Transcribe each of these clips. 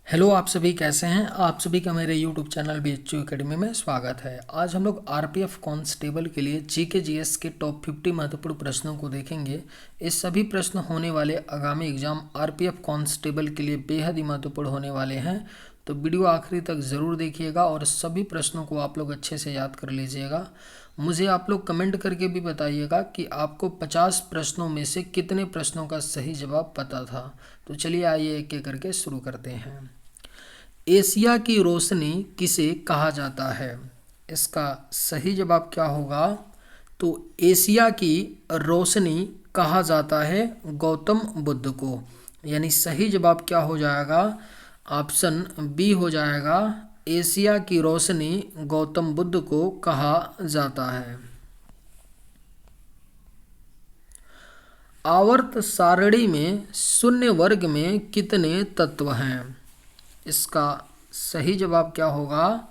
Hello, आप सभी कैसे हैं। आप सभी का मेरे यूट्यूब चैनल BHU एकेडमी में स्वागत है। आज हम लोग आरपीएफ कांस्टेबल के लिए जीके जीएस के टॉप 50 महत्वपूर्ण प्रश्नों को देखेंगे। ये सभी प्रश्न होने वाले आगामी एग्जाम आरपीएफ कांस्टेबल के लिए बेहद ही महत्वपूर्ण होने वाले हैं, तो वीडियो आखिरी तक ज़रूर देखिएगा और सभी प्रश्नों को आप लोग अच्छे से याद कर लीजिएगा। मुझे आप लोग कमेंट करके भी बताइएगा कि आपको 50 प्रश्नों में से कितने प्रश्नों का सही जवाब पता था। तो चलिए आइए एक एक करके शुरू करते हैं। एशिया की रोशनी किसे कहा जाता है? इसका सही जवाब क्या होगा? तो एशिया की रोशनी कहा जाता है गौतम बुद्ध को। यानी सही जवाब क्या हो जाएगा? ऑप्शन बी हो जाएगा। एशिया की रोशनी गौतम बुद्ध को कहा जाता है। आवर्त सारणी में शून्य वर्ग में कितने तत्व हैं? इसका सही जवाब क्या होगा?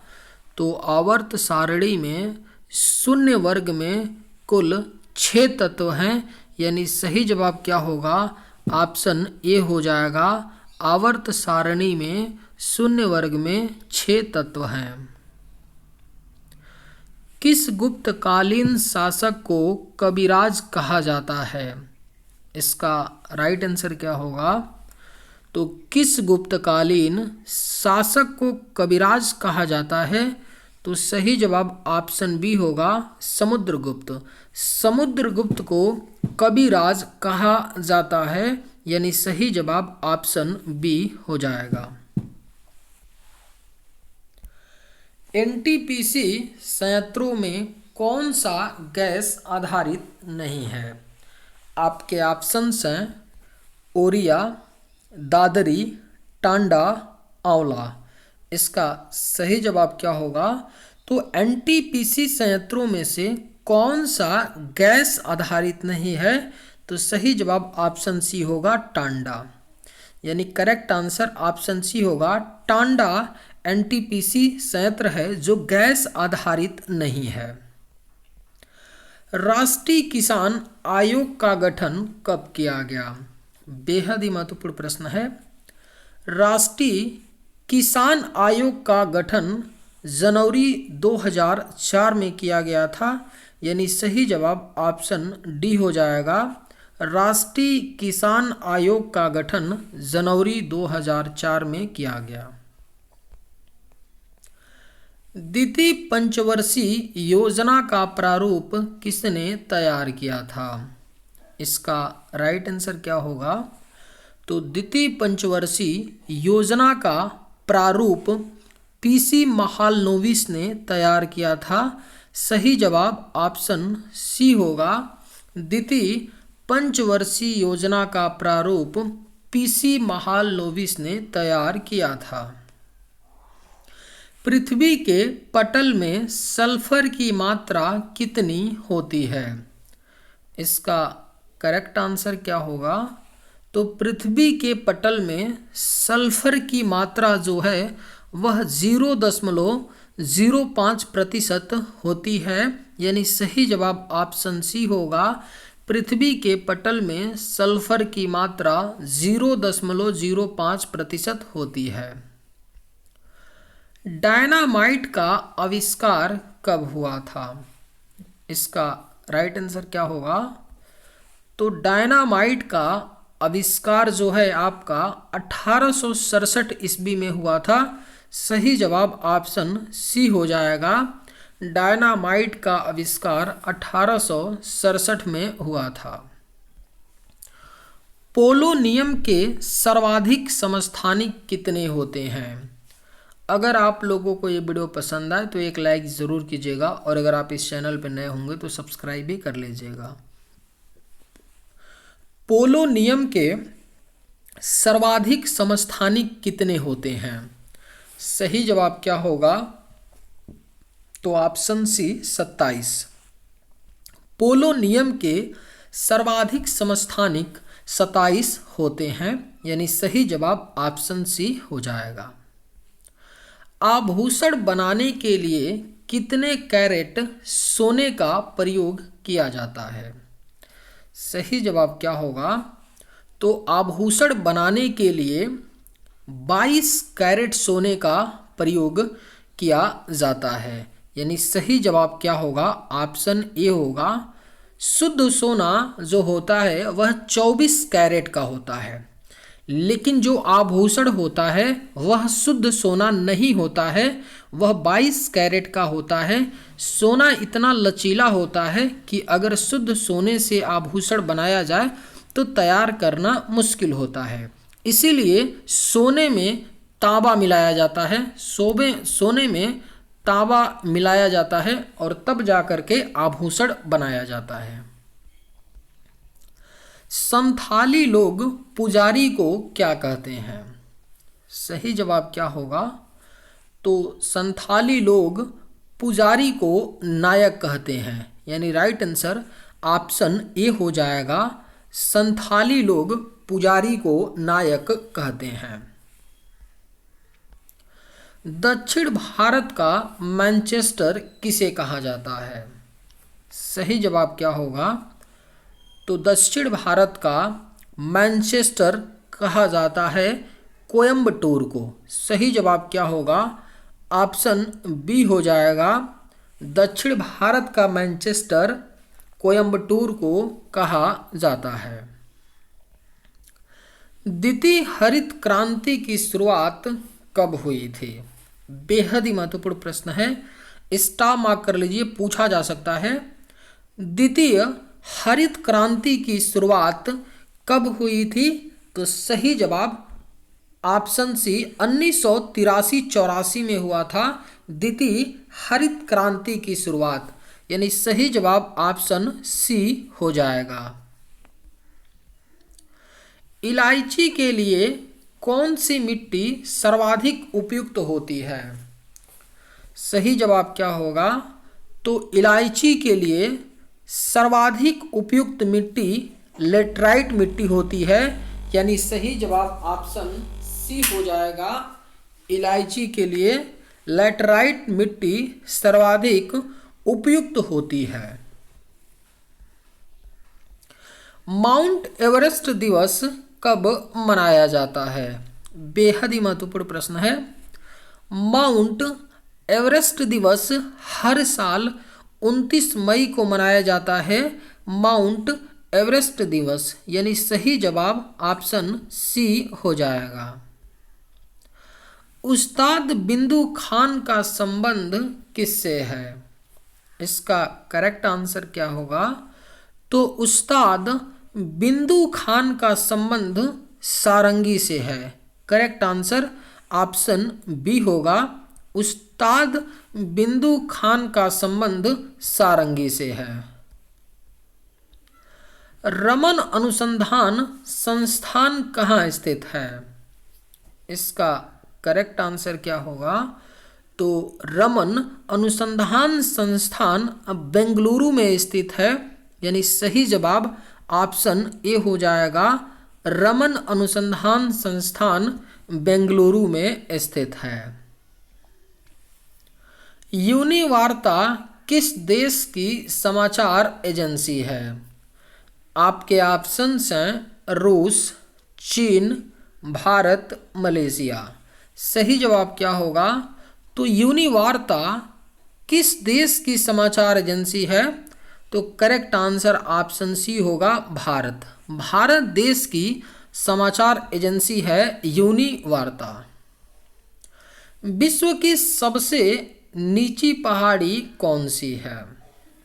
तो आवर्त सारणी में शून्य वर्ग में कुल 6 तत्व हैं। यानी सही जवाब क्या होगा? ऑप्शन ए हो जाएगा। आवर्त सारणी में शून्य वर्ग में 6 तत्व हैं। किस गुप्तकालीन शासक को कविराज कहा जाता है? इसका राइट आंसर क्या होगा? तो किस गुप्तकालीन शासक को कविराज कहा जाता है? तो सही जवाब ऑप्शन बी होगा, समुद्रगुप्त। समुद्रगुप्त को कविराज कहा जाता है। यानी सही जवाब ऑप्शन बी हो जाएगा। एनटीपीसी संयंत्रों में कौन सा गैस आधारित नहीं है? आपके ऑप्शंस हैं ओरिया, दादरी, टांडा, आंवला। इसका सही जवाब क्या होगा? तो एनटीपीसी संयंत्रों में से कौन सा गैस आधारित नहीं है? तो सही जवाब ऑप्शन सी होगा, टांडा। यानी करेक्ट आंसर ऑप्शन सी होगा। टांडा एनटीपीसी संयंत्र है जो गैस आधारित नहीं है। राष्ट्रीय किसान आयोग का गठन कब किया गया? बेहद ही महत्वपूर्ण प्रश्न है। राष्ट्रीय किसान आयोग का गठन जनवरी 2004 में किया गया था। यानी सही जवाब ऑप्शन डी हो जाएगा। राष्ट्रीय किसान आयोग का गठन जनवरी 2004 में किया गया। द्वितीय पंचवर्षीय योजना का प्रारूप किसने तैयार किया था? इसका राइट आंसर क्या होगा? तो द्वितीय पंचवर्षीय योजना का प्रारूप पीसी महालनोबिस ने तैयार किया था। सही जवाब ऑप्शन सी होगा। द्वितीय पंचवर्षीय योजना का प्रारूप पीसी महालनोबिस ने तैयार किया था। पृथ्वी के पटल में सल्फर की मात्रा कितनी होती है? इसका करेक्ट आंसर क्या होगा? तो पृथ्वी के पटल में सल्फर की मात्रा जो है वह 0.05% होती है। यानी सही जवाब ऑप्शन सी होगा। पृथ्वी के पटल में सल्फर की मात्रा 0.05% होती है। डायनामाइट का आविष्कार कब हुआ था? इसका राइट आंसर क्या होगा? तो डायनामाइट का आविष्कार जो है आपका 1867 ईस्वी में हुआ था। सही जवाब ऑप्शन सी हो जाएगा। डायनामाइट का आविष्कार 1867 में हुआ था। पोलोनियम के सर्वाधिक समस्थानिक कितने होते हैं? अगर आप लोगों को ये वीडियो पसंद आए तो एक लाइक ज़रूर कीजिएगा और अगर आप इस चैनल पर नए होंगे तो सब्सक्राइब भी कर लीजिएगा। पोलोनियम के सर्वाधिक समस्थानिक कितने होते हैं? सही जवाब क्या होगा? तो ऑप्शन सी 27। पोलोनियम के सर्वाधिक समस्थानिक 27 होते हैं। यानी सही जवाब ऑप्शन सी हो जाएगा। आभूषण बनाने के लिए कितने कैरेट सोने का प्रयोग किया जाता है? सही जवाब क्या होगा? तो आभूषण बनाने के लिए 22 कैरेट सोने का प्रयोग किया जाता है। यानी सही जवाब क्या होगा? ऑप्शन ए होगा। शुद्ध सोना जो होता है वह 24 कैरेट का होता है, लेकिन जो आभूषण होता है वह शुद्ध सोना नहीं होता है, वह 22 कैरेट का होता है। सोना इतना लचीला होता है कि अगर शुद्ध सोने से आभूषण बनाया जाए तो तैयार करना मुश्किल होता है। इसीलिए सोने में तांबा मिलाया जाता है, सोने में तांबा मिलाया जाता है और तब जाकर के आभूषण बनाया जाता है। संथाली लोग पुजारी को क्या कहते हैं? सही जवाब क्या होगा? तो संथाली लोग पुजारी को नायक कहते हैं। यानी राइट आंसर ऑप्शन ए हो जाएगा। संथाली लोग पुजारी को नायक कहते हैं। दक्षिण भारत का मैनचेस्टर किसे कहा जाता है? सही जवाब क्या होगा? तो दक्षिण भारत का मैनचेस्टर कहा जाता है कोयम्बटूर को। सही जवाब क्या होगा? ऑप्शन बी हो जाएगा। दक्षिण भारत का मैनचेस्टर कोयम्बटूर को कहा जाता है। द्वितीय हरित क्रांति की शुरुआत कब हुई थी? बेहद ही महत्वपूर्ण प्रश्न है, स्टॉप मार्क कर लीजिए, पूछा जा सकता है। द्वितीय हरित क्रांति की शुरुआत कब हुई थी? तो सही जवाब ऑप्शन सी 1983-84 में हुआ था द्वितीय हरित क्रांति की शुरुआत। यानी सही जवाब ऑप्शन सी हो जाएगा। इलायची के लिए कौन सी मिट्टी सर्वाधिक उपयुक्त होती है? सही जवाब क्या होगा? तो इलायची के लिए सर्वाधिक उपयुक्त मिट्टी लेटराइट मिट्टी होती है। यानी सही जवाब ऑप्शन सी हो जाएगा। इलायची के लिए लेटराइट मिट्टी सर्वाधिक उपयुक्त होती है। माउंट एवरेस्ट दिवस कब मनाया जाता है? बेहद ही महत्वपूर्ण प्रश्न है। माउंट एवरेस्ट दिवस हर साल 29 मई को मनाया जाता है। माउंट एवरेस्ट दिवस, यानी सही जवाब ऑप्शन सी हो जाएगा। उस्ताद बिंदु खान का संबंध किससे है? इसका करेक्ट आंसर क्या होगा? तो उस्ताद बिंदु खान का संबंध सारंगी से है। करेक्ट आंसर ऑप्शन बी होगा। उस्ताद बिंदु खान का संबंध सारंगी से है। रमन अनुसंधान संस्थान कहाँ स्थित है? इसका करेक्ट आंसर क्या होगा? तो रमन अनुसंधान संस्थान बेंगलुरु में स्थित है। यानी सही जवाब ऑप्शन ए हो जाएगा। रमन अनुसंधान संस्थान बेंगलुरु में स्थित है। यूनिवार्ता किस देश की समाचार एजेंसी है? आपके ऑप्शंस हैं रूस, चीन, भारत, मलेशिया। सही जवाब क्या होगा? तो यूनिवार्ता किस देश की समाचार एजेंसी है? तो करेक्ट आंसर ऑप्शन सी होगा, भारत। भारत देश की समाचार एजेंसी है यूनिवार्ता। विश्व की सबसे नीची पहाड़ी कौन सी है?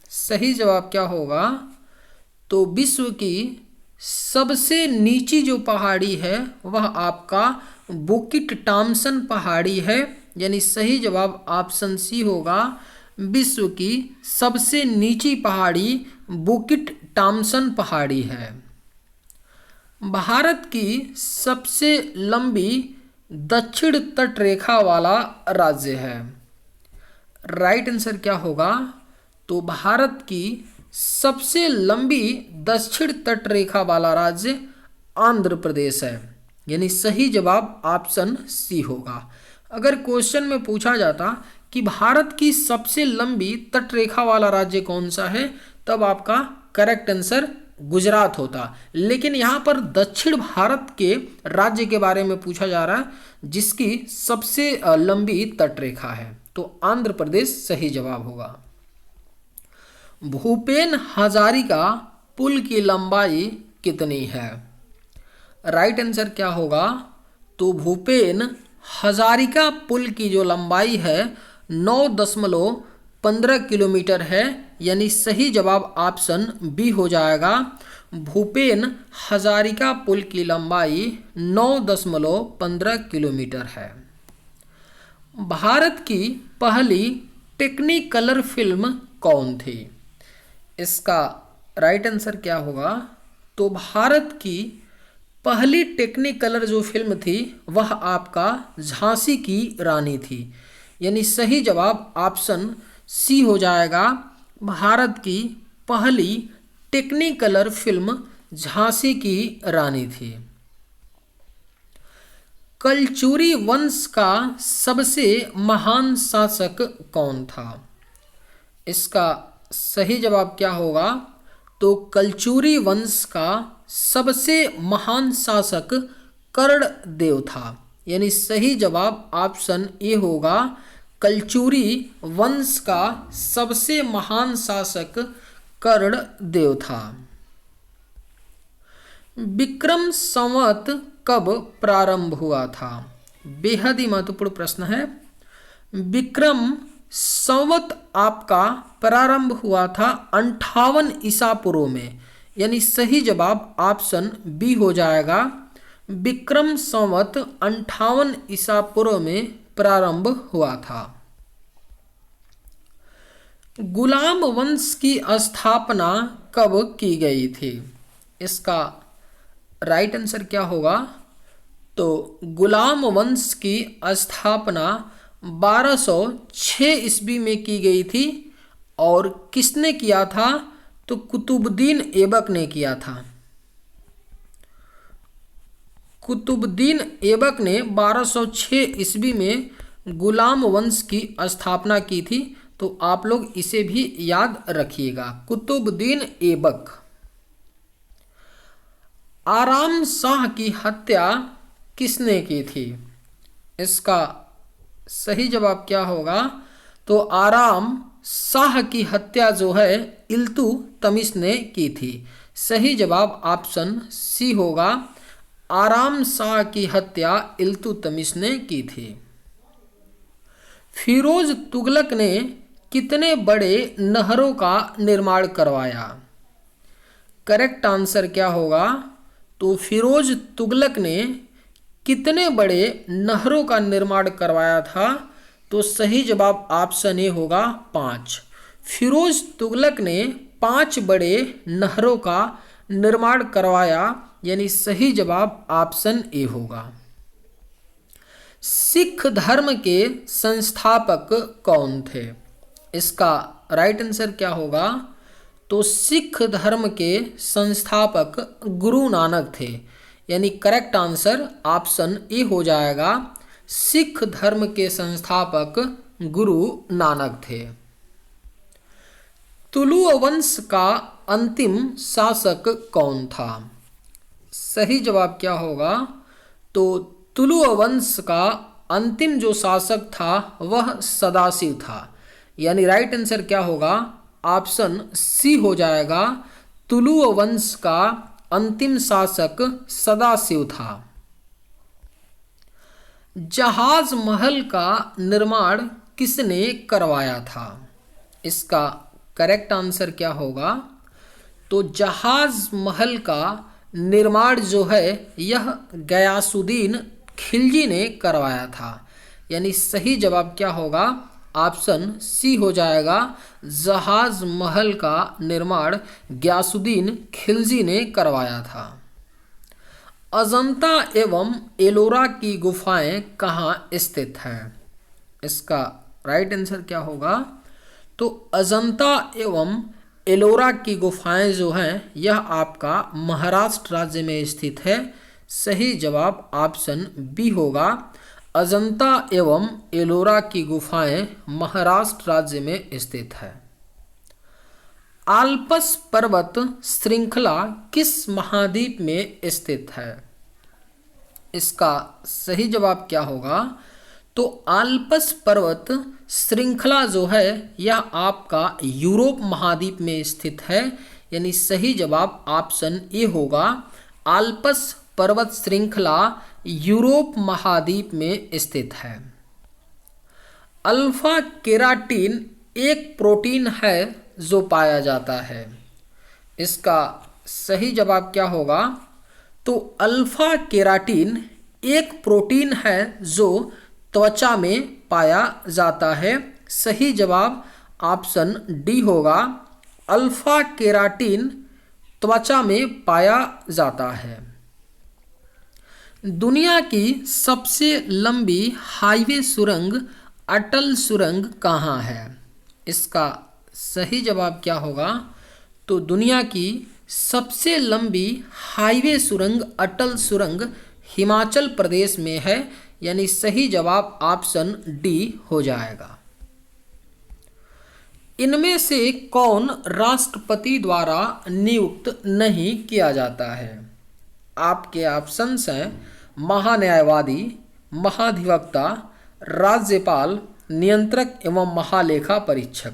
सही जवाब क्या होगा? तो विश्व की सबसे नीची जो पहाड़ी है वह आपका बुकिट टॉम्सन पहाड़ी है। यानी सही जवाब ऑप्शन सी होगा। विश्व की सबसे नीची पहाड़ी बुकिट टॉम्सन पहाड़ी है। भारत की सबसे लंबी दक्षिण तट रेखा वाला राज्य है। राइट आंसर क्या होगा? तो भारत की सबसे लंबी दक्षिण तट रेखा वाला राज्य आंध्र प्रदेश है। यानी सही जवाब ऑप्शन सी होगा। अगर क्वेश्चन में पूछा जाता कि भारत की सबसे लंबी तट रेखा वाला राज्य कौन सा है, तब आपका करेक्ट आंसर गुजरात होता, लेकिन यहाँ पर दक्षिण भारत के राज्य के बारे में पूछा जा रहा है जिसकी सबसे लंबी तटरेखा है, तो आंध्र प्रदेश सही जवाब होगा। भूपेन हजारिका पुल की लंबाई कितनी है? राइट आंसर क्या होगा? तो भूपेन हजारिका पुल की जो लंबाई है 9.15 किलोमीटर है, यानी सही जवाब ऑप्शन बी हो जाएगा। भूपेन हजारिका पुल की लंबाई 9.15 किलोमीटर है। भारत की पहली टेक्निकलर फिल्म कौन थी? इसका राइट आंसर क्या होगा? तो भारत की पहली टेक्निकलर जो फिल्म थी वह आपका झांसी की रानी थी, यानी सही जवाब ऑप्शन सी हो जाएगा। भारत की पहली टेक्निकलर फिल्म झांसी की रानी थी। कलचुरी वंश का सबसे महान शासक कौन था? इसका सही जवाब क्या होगा? तो कलचुरी वंश का सबसे महान शासक कर्णदेव था, यानी सही जवाब ऑप्शन ए होगा। कलचुरी वंश का सबसे महान शासक कर्णदेव था। विक्रम संवत कब प्रारंभ हुआ था? बेहद ही महत्वपूर्ण प्रश्न है। विक्रम संवत आपका प्रारंभ हुआ था 58 ईसा पूर्व में, यानी सही जवाब ऑप्शन बी हो जाएगा। विक्रम संवत 58 ईसा पूर्व में प्रारंभ हुआ था। गुलाम वंश की स्थापना कब की गई थी? इसका राइट आंसर क्या होगा? तो गुलाम वंश की स्थापना 1206 ईस्वी में की गई थी, और किसने किया था? तो कुतुबुद्दीन ऐबक ने किया था। कुतुबुद्दीन ऐबक ने 1206 ईस्वी में गुलाम वंश की स्थापना की थी, तो आप लोग इसे भी याद रखिएगा, कुतुबुद्दीन ऐबक। आराम शाह की हत्या किसने की थी? इसका सही जवाब क्या होगा? तो आराम शाह की हत्या जो है इल्तुतमिश ने की थी। सही जवाब ऑप्शन सी होगा। आराम शाह की हत्या इल्तुतमिश ने की थी। फिरोज तुगलक ने कितने बड़े नहरों का निर्माण करवाया? करेक्ट आंसर क्या होगा? तो फिरोज तुगलक ने कितने बड़े नहरों का निर्माण करवाया था? तो सही जवाब ऑप्शन ए होगा 5। फिरोज तुगलक ने 5 बड़े नहरों का निर्माण करवाया, यानी सही जवाब ऑप्शन ए होगा। सिख धर्म के संस्थापक कौन थे? इसका राइट आंसर क्या होगा? तो सिख धर्म के संस्थापक गुरु नानक थे, यानी करेक्ट आंसर ऑप्शन ए हो जाएगा। सिख धर्म के संस्थापक गुरु नानक थे। तुलु वंश का अंतिम शासक कौन था? सही जवाब क्या होगा? तो तुलु वंश का अंतिम जो शासक था वह सदाशिव था, यानी राइट आंसर क्या होगा? ऑप्शन सी हो जाएगा। तुलु वंश का अंतिम शासक सदाशिव था। जहाज महल का निर्माण किसने करवाया था? इसका करेक्ट आंसर क्या होगा? तो जहाज महल का निर्माण जो है यह गयासुद्दीन खिलजी ने करवाया था, यानी सही जवाब क्या होगा? ऑप्शन सी हो जाएगा। जहाज महल का निर्माण गयासुद्दीन खिलजी ने करवाया था। अजंता एवं एलोरा की गुफाएं कहाँ स्थित हैं? इसका राइट आंसर क्या होगा? तो अजंता एवं एलोरा की गुफाएं जो हैं यह आपका महाराष्ट्र राज्य में स्थित है। सही जवाब ऑप्शन बी होगा। अजंता एवं एलोरा की गुफाएं महाराष्ट्र राज्य में स्थित है। आल्प्स पर्वत श्रृंखला किस महाद्वीप में स्थित है? इसका सही जवाब क्या होगा? तो आल्प्स पर्वत श्रृंखला जो है यह आपका यूरोप महाद्वीप में स्थित है, यानी सही जवाब ऑप्शन ए होगा। आल्प्स पर्वत श्रृंखला यूरोप महाद्वीप में स्थित है। अल्फा केराटिन एक प्रोटीन है जो पाया जाता है। इसका सही जवाब क्या होगा? तो अल्फा केराटिन एक प्रोटीन है जो त्वचा में पाया जाता है। सही जवाब ऑप्शन डी होगा। अल्फा केराटिन त्वचा में पाया जाता है। दुनिया की सबसे लंबी हाईवे सुरंग अटल सुरंग कहाँ है? इसका सही जवाब क्या होगा? तो दुनिया की सबसे लंबी हाईवे सुरंग अटल सुरंग हिमाचल प्रदेश में है, यानी सही जवाब ऑप्शन डी हो जाएगा। इनमें से कौन राष्ट्रपति द्वारा नियुक्त नहीं किया जाता है? आपके ऑप्शंस हैं महान्यायवादी, महाधिवक्ता, राज्यपाल, नियंत्रक एवं महालेखा परीक्षक।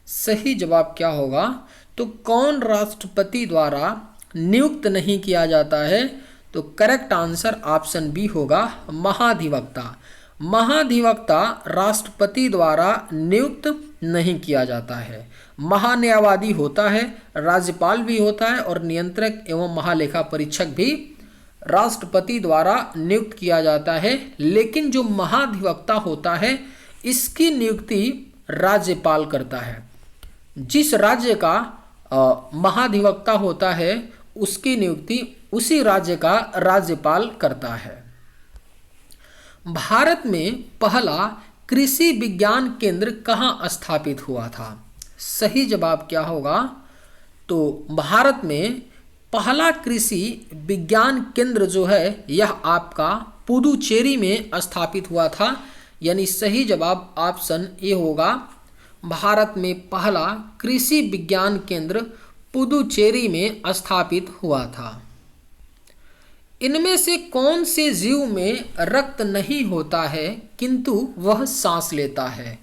सही जवाब क्या होगा? तो कौन राष्ट्रपति द्वारा नियुक्त नहीं किया जाता है? तो करेक्ट आंसर ऑप्शन बी होगा, महाधिवक्ता। महाधिवक्ता राष्ट्रपति द्वारा नियुक्त नहीं किया जाता है। महान्यायवादी होता है, राज्यपाल भी होता है और नियंत्रक एवं महालेखा परीक्षक भी राष्ट्रपति द्वारा नियुक्त किया जाता है। लेकिन जो महाधिवक्ता होता है इसकी नियुक्ति राज्यपाल करता है। जिस राज्य का महाधिवक्ता होता है उसकी नियुक्ति उसी राज्य का राज्यपाल करता है। भारत में पहला कृषि विज्ञान केंद्र कहाँ स्थापित हुआ था? सही जवाब क्या होगा? तो भारत में पहला कृषि विज्ञान केंद्र जो है यह आपका पुदुचेरी में स्थापित हुआ था, यानी सही जवाब ऑप्शन ए होगा। भारत में पहला कृषि विज्ञान केंद्र पुदुचेरी में स्थापित हुआ था। इनमें से कौन से जीव में रक्त नहीं होता है किंतु वह सांस लेता है?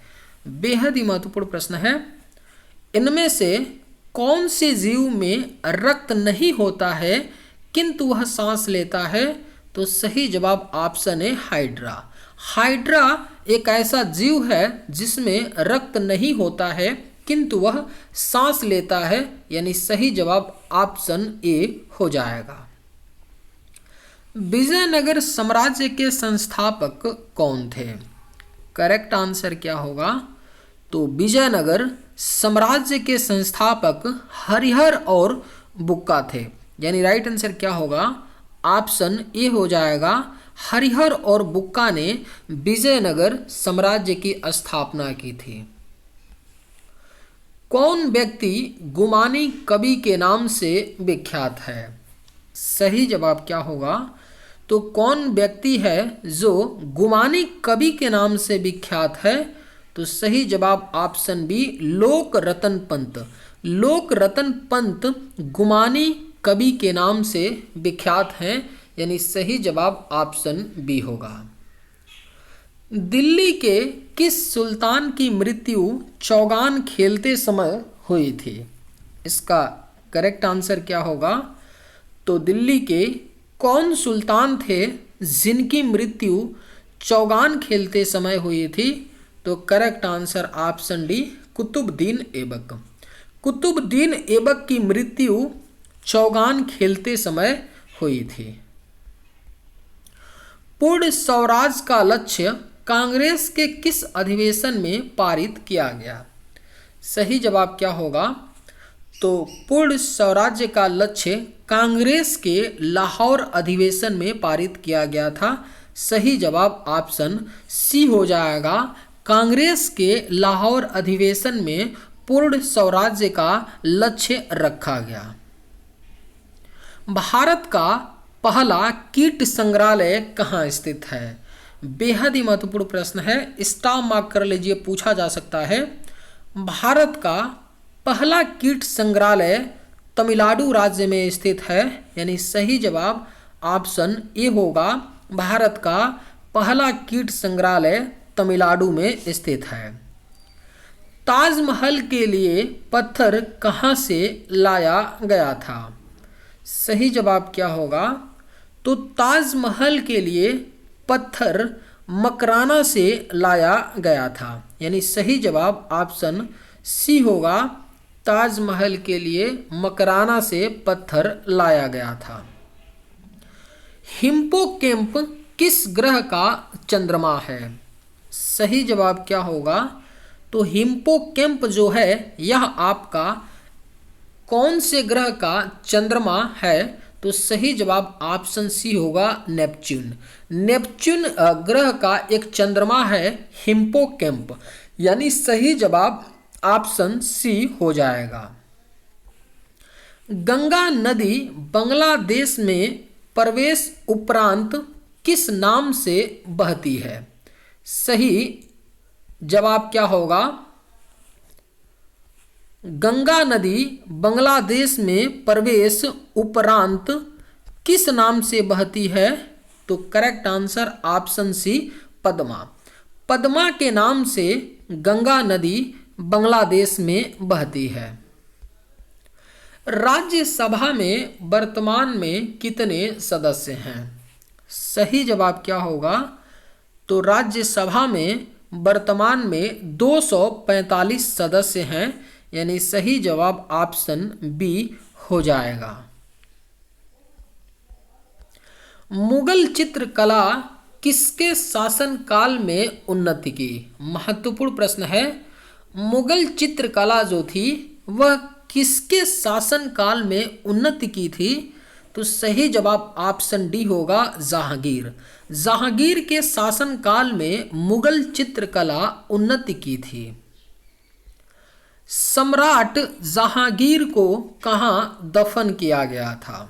बेहद ही महत्वपूर्ण प्रश्न है। इनमें से कौन से जीव में रक्त नहीं होता है किंतु वह सांस लेता है? तो सही जवाब ऑप्शन है हाइड्रा। हाइड्रा एक ऐसा जीव है जिसमें रक्त नहीं होता है किंतु वह सांस लेता है, यानी सही जवाब ऑप्शन ए हो जाएगा। विजयनगर साम्राज्य के संस्थापक कौन थे? करेक्ट आंसर क्या होगा? तो विजयनगर साम्राज्य के संस्थापक हरिहर और बुक्का थे, यानी राइट आंसर क्या होगा? ऑप्शन ए हो जाएगा। हरिहर और बुक्का ने विजयनगर साम्राज्य की स्थापना की थी। कौन व्यक्ति गुमानी कवि के नाम से विख्यात है? सही जवाब क्या होगा? तो कौन व्यक्ति है जो गुमानी कवि के नाम से विख्यात है? तो सही जवाब ऑप्शन बी, लोक रतन पंत। लोक रतन पंत गुमानी कवि के नाम से विख्यात हैं, यानी सही जवाब ऑप्शन बी होगा। दिल्ली के किस सुल्तान की मृत्यु चौगान खेलते समय हुई थी? इसका करेक्ट आंसर क्या होगा? तो दिल्ली के कौन सुल्तान थे जिनकी मृत्यु चौगान खेलते समय हुई थी? तो correct answer option D, Qutubuddin Aibak. Qutubuddin Aibak की मृत्यु चौगान खेलते समय हुई थी। पूर्ण स्वराज का लक्ष्य कांग्रेस के किस अधिवेशन में पारित किया गया? सही जवाब क्या होगा? तो पूर्ण स्वराज्य का लक्ष्य कांग्रेस के लाहौर अधिवेशन में पारित किया गया था। सही जवाब ऑप्शन सी हो जाएगा। कांग्रेस के लाहौर अधिवेशन में पूर्ण स्वराज्य का लक्ष्य रखा गया। भारत का पहला कीट संग्रहालय कहाँ स्थित है? बेहद ही महत्वपूर्ण प्रश्न है, स्टॉप मार्क कर लीजिए, पूछा जा सकता है। भारत का पहला कीट संग्रहालय तमिलनाडु राज्य में स्थित है, यानी सही जवाब ऑप्शन ए होगा। भारत का पहला कीट संग्रहालय तमिलनाडु में स्थित है। ताजमहल के लिए पत्थर कहाँ से लाया गया था? सही जवाब क्या होगा? तो ताजमहल के लिए पत्थर मकराना से लाया गया था, यानी सही जवाब ऑप्शन सी होगा। ताजमहल के लिए मकराना से पत्थर लाया गया था। हिप्पोकैम्प किस ग्रह का चंद्रमा है? सही जवाब क्या होगा? तो हिप्पोकैम्प जो है यह आपका कौन से ग्रह का चंद्रमा है? तो सही जवाब ऑप्शन सी होगा, नेपच्यून। नेपच्यून ग्रह का एक चंद्रमा है हिप्पोकैम्प, यानी सही जवाब ऑप्शन सी हो जाएगा। गंगा नदी बांग्लादेश में प्रवेश उपरांत किस नाम से बहती है? सही जवाब क्या होगा? गंगा नदी बांग्लादेश में प्रवेश उपरांत किस नाम से बहती है? तो correct answer option C, Padma. Padma के नाम से गंगा नदी बांग्लादेश में बहती है। राज्यसभा में वर्तमान में कितने सदस्य हैं? सही जवाब क्या होगा? तो राज्यसभा में वर्तमान में 245 सदस्य हैं, यानी सही जवाब ऑप्शन बी हो जाएगा। मुगल चित्रकला किसके शासनकाल में उन्नति की? महत्वपूर्ण प्रश्न है। मुगल चित्रकला जो थी वह किसके शासनकाल में उन्नति की थी? तो सही जवाब ऑप्शन डी होगा, जहांगीर। जहांगीर के शासनकाल में मुगल चित्रकला उन्नति की थी। सम्राट जहांगीर को कहाँ दफन किया गया था?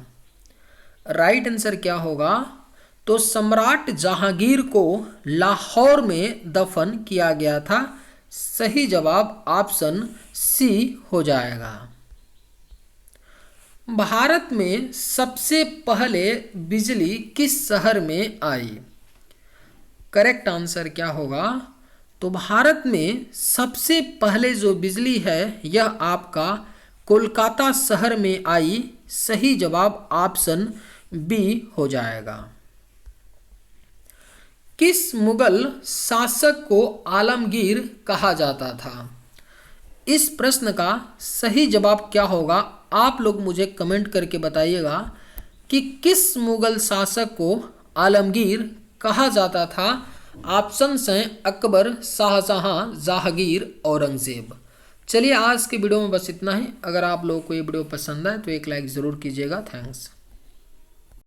राइट आंसर क्या होगा? तो सम्राट जहांगीर को लाहौर में दफन किया गया था। सही जवाब ऑप्शन सी हो जाएगा। भारत में सबसे पहले बिजली किस शहर में आई? करेक्ट आंसर क्या होगा? तो भारत में सबसे पहले जो बिजली है यह आपका कोलकाता शहर में आई। सही जवाब ऑप्शन बी हो जाएगा। किस मुगल शासक को आलमगीर कहा जाता था? इस प्रश्न का सही जवाब क्या होगा? आप लोग मुझे कमेंट करके बताइएगा कि किस मुगल शासक को आलमगीर कहा जाता था। ऑप्शंस हैं अकबर, शाहजहां, जहांगीर, औरंगजेब। चलिए आज के वीडियो में बस इतना ही। अगर आप लोगों को ये वीडियो पसंद आए तो एक लाइक ज़रूर कीजिएगा। थैंक्स।